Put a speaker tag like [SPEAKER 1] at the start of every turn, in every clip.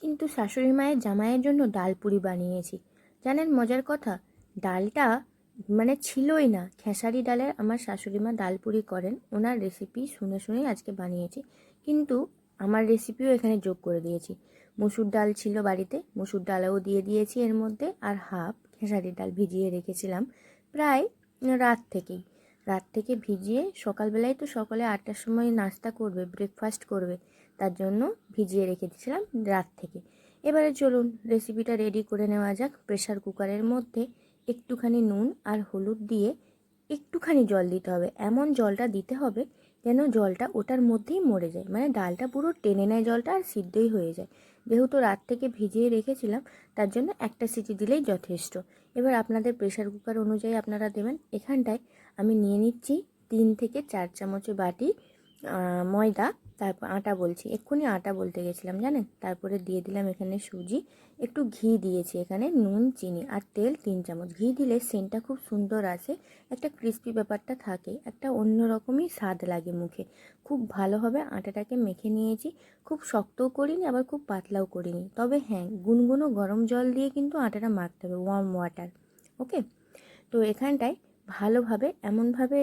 [SPEAKER 1] কিন্তু শাশুড়ি মায়ের জামাইয়ের জন্য ডাল পুরি বানিয়েছি। জানেন মজার কথা, ডালটা ছিলই না। খেসারি ডালের আমার শাশুড়ি মা ডাল পুরি করেন, ওনার রেসিপি শুনে শুনেই আজকে বানিয়েছি। কিন্তু আমার রেসিপিও এখানে যোগ করে দিয়েছি। মসুর ডাল ছিল বাড়িতে, মসুর ডালও দিয়ে দিয়েছি এর মধ্যে, আর হাফ খেসারি ডাল ভিজিয়ে রেখেছিলাম প্রায় রাত থেকেই। রাত থেকে ভিজিয়ে সকালবেলায় তো সকলে 8টার সময় নাস্তা করবে, ব্রেকফাস্ট করবে, তার জন্য ভিজিয়ে রেখে দিয়েছিলাম রাত থেকে। এবারে চলুন রেসিপিটা রেডি করে নেওয়া যাক। প্রেসার কুকারের মধ্যে একটুখানি নুন আর হলুদ দিয়ে একটুখানি জল দিতে হবে। এমন জলটা দিতে হবে যেন জলটা ওটার মধ্যেই মরে যায়, মানে ডালটা পুরো টেনে নেয় জলটা আর সিদ্ধই হয়ে যায়। যেহেতু রাত থেকে ভিজিয়ে রেখেছিলাম তার জন্য একটা সিটি দিলেই যথেষ্ট। এবার আপনাদের প্রেসার কুকার অনুযায়ী আপনারা দেবেন। এখানটায় আমি নিয়ে নিচ্ছি 3 থেকে 4 চামচের বাটি ময়দা, তারপর আটা বলছি, এক্ষুনি আটা বলতে গেছিলাম জানেন। তারপরে দিয়ে দিলাম এখানে সুজি, একটু ঘি দিয়েছি এখানে, নুন, চিনি আর তেল 3 চামচ। ঘি দিলে সেন্টটা খুব সুন্দর আসে, একটা ক্রিস্পি ব্যাপারটা থাকে, একটা অন্যরকমই স্বাদ লাগে মুখে, খুব ভালোভাবে আটাটাকে মেখে নিয়েছি। খুব শক্তও করিনি আবার খুব পাতলাও করিনি, তবে হ্যাঁ গুনগুনো গরম জল দিয়ে কিন্তু আটাটা মাখতে হবে, ওয়ার্ম ওয়াটার। ওকে, তো এখানটায় ভালোভাবে এমনভাবে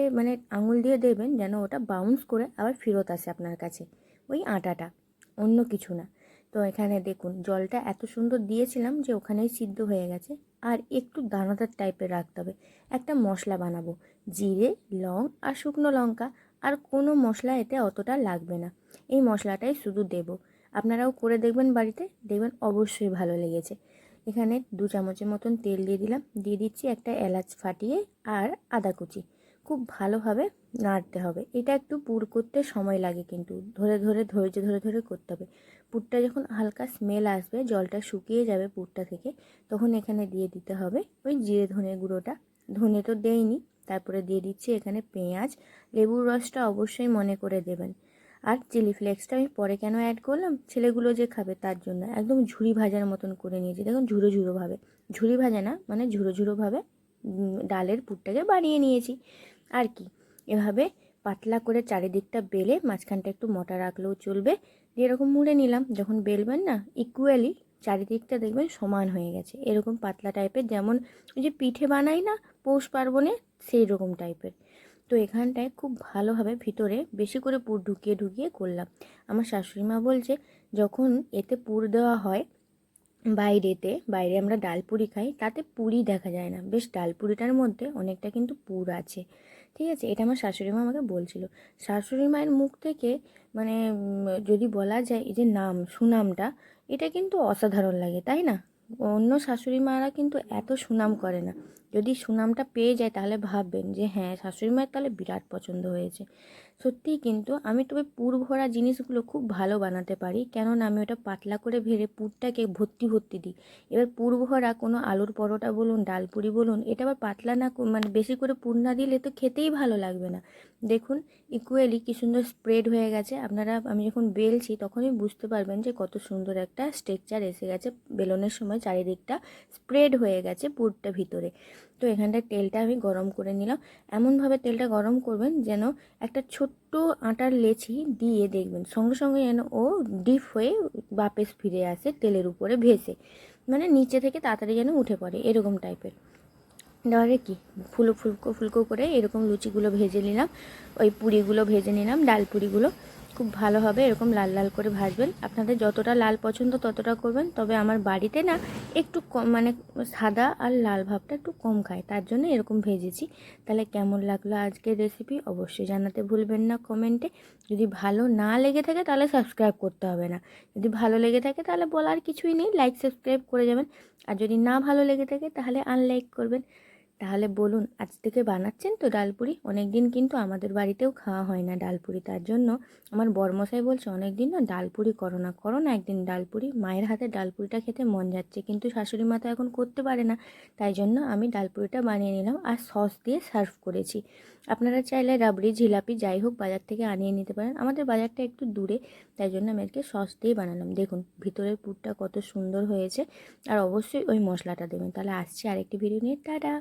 [SPEAKER 1] আঙুল দিয়ে দেবেন যেন ওটা বাউন্স করে আবার ফেরত আসে আপনার কাছে, ওই আটাটা, অন্য কিছু না। তো এখানে দেখুন জলটা এত সুন্দর দিয়েছিলাম যে ওখানেই সিদ্ধ হয়ে গেছে। আর একটু দানাদার টাইপের রাখতে হবে। একটা মশলা বানাবো, জিরে, লং আর শুকনো লঙ্কা, আর কোনো মশলা এতে অতটা লাগবে না। এই মশলাটাই শুধু দেব। আপনারাও করে দেখবেন বাড়িতে, দেখবেন অবশ্যই ভালো লেগেছে। এখানে 2 চামচের মতন তেল দিয়ে দিলাম, দিয়ে দিচ্ছি একটা এলাচ ফাটিয়ে আর আদা কুচি। খুব ভালোভাবে নাড়তে হবে। এটা একটু পুর করতে সময় লাগে, কিন্তু ধরে ধরে ধৈর্য ধরে ধরে করতে হবে। পুরটা যখন হালকা স্মেল আসবে, জলটা শুকিয়ে যাবে পুরটা থেকে, তখন এখানে দিয়ে দিতে হবে ওই জিরে ধনে গুঁড়োটা। ধনে তো দেইনি। তারপরে দিয়ে দিচ্ছি এখানে পেঁয়াজ, লেবুর রসটা অবশ্যই মনে করে দেবেন। আর চিলি ফ্লেক্সটা আমি পরে কেন অ্যাড করলাম, ছেলেগুলো যে খাবে তার জন্য। একদম ঝুরি ভাজার মতন করে নিয়েছি, দেখুন ঝুরো ঝুরোভাবে, ঝুরি ভাজা না মানে ঝুরো ঝুরোভাবে ডালের পুরটাকে বানিয়ে নিয়েছি। আর কি, এভাবে পাতলা করে চারিদিকটা বেলে, মাঝখানটা একটু মোটা রাখলেও চলবে, দিয়ে এরকম মুড়ে নিলাম। যখন বেলবেন না ইকুয়ালি চারিদিকটা দেখবেন সমান হয়ে গেছে, এরকম পাতলা টাইপের, যেমন ওই যে পিঠে বানাই না পৌষ পার্বণে, সেই রকম টাইপের। তো এখানটায় খুব ভালোভাবে ভিতরে বেশি করে পুর ঢুকিয়ে ঢুকিয়ে করলাম। আমার শাশুড়ি মা বলছে যখন এতে পুর দেওয়া হয় বাইরে আমরা ডাল পুরি খাই, তাতে পুরি দেখা যায় না, বেশ ডাল পুরিটার মধ্যে অনেকটা কিন্তু পুর আছে। ঠিক আছে, এটা আমার শাশুড়ি মা আমাকে বলছিল। শাশুড়ি মায়ের মুখ থেকে যদি বলা যায় এই যে নাম সুনামটা, এটা কিন্তু অসাধারণ লাগে, তাই না? অন্য শাশুড়ি মারা কিন্তু এত সুনাম করে না। যদি সুনামটা পেয়ে যায় তাহলে ভাববেন যে হ্যাঁ শাশুড়ি মায়ের তাহলে বিরাট পছন্দ হয়েছে। সত্যিই কিন্তু আমি তবে পুর ভরা জিনিসগুলো খুব ভালো বানাতে পারি, কেননা আমি ওটা পাতলা করে ভেড়ে পুরটাকে ভর্তি ভর্তি দিই। এবার পুর ভরা কোনো আলুর পরোটা বলুন, ডাল পুরি বলুন, এটা আবার পাতলা না বেশি করে পুর না দিলে তো খেতেই ভালো লাগবে না। দেখুন ইকুয়ালি কি সুন্দর স্প্রেড হয়ে গেছে। আপনারা, আমি যখন বেলছি তখনই বুঝতে পারবেন যে কত সুন্দর একটা স্ট্রাকচার এসে গেছে, বেলনের সময় চারিদিকটা স্প্রেড হয়ে গেছে পুরটা ভিতরে। তো এখানটায় তেলটা আমি গরম করে নিলাম। এমনভাবে তেলটা গরম করবেন যেন একটা ছোট্ট আটার লেচি দিয়ে দেখবেন সঙ্গে সঙ্গে যেন ও ডিপ হয়ে বাপেস ফিরে আসে তেলের উপরে ভেসে, নিচে থেকে তাড়াতাড়ি যেন উঠে পড়ে, এরকম টাইপের। এবারে কি ফুলকো ফুলকো ফুলকো করে এরকম লুচিগুলো ভেজে নিলাম, ওই পুরিগুলো ভেজে নিলাম, ডাল পুরিগুলো খুব ভালোভাবে এরকম লাল লাল করে ভাজবেন। আপনাদের যতটা লাল পছন্দ ততটা করবেন, তবে আমার বাড়িতে না একটু কম, সাদা আর লাল ভাবটা একটু কম খায়, তার জন্য এরকম ভেজেছি। তাহলে কেমন লাগলো আজকের রেসিপি অবশ্যই জানাতে ভুলবেন না কমেন্টে। যদি ভালো না লেগে থাকে তাহলে সাবস্ক্রাইব করতে হবে না, যদি ভালো লেগে থাকে তাহলে বলার কিছুই নেই, লাইক সাবস্ক্রাইব করে যাবেন। আর যদি না ভালো লেগে থাকে তাহলে আনলাইক করবেন। তাহলে বলুন আজ থেকে বানাচ্ছেন তো ডালপুরি? অনেক দিন কিন্তু আমাদের বাড়িতেও খাওয়া হয় না ডালপুরি, তার জন্য আমার বরমশাই বলছে অনেক দিন না ডালপুরি করো না, করো না একদিন ডালপুরি। মায়ের হাতে ডালপুরিটা খেতে মন যাচ্ছে, কিন্তু শাশুড়ি মা তো এখন করতে পারে না, তাই জন্য আমি ডালপুরিটা বানিয়ে নিলাম আর সস দিয়ে সার্ভ করেছি। আপনারা চাইলে রাবড়ি জিলাপি যাই হোক বাজার থেকে আনিয়ে নিতে পারেন, আমাদের বাজারটা একটু দূরে, তাই জন্য আমি আজকে সস দিয়ে বানালাম। দেখুন ভিতরের পুরটা কত সুন্দর হয়েছে। আর অবশ্যই ওই মশলাটা দেবেন। তাহলে আসছি আরেকটি ভিডিও নিয়ে, টাটা।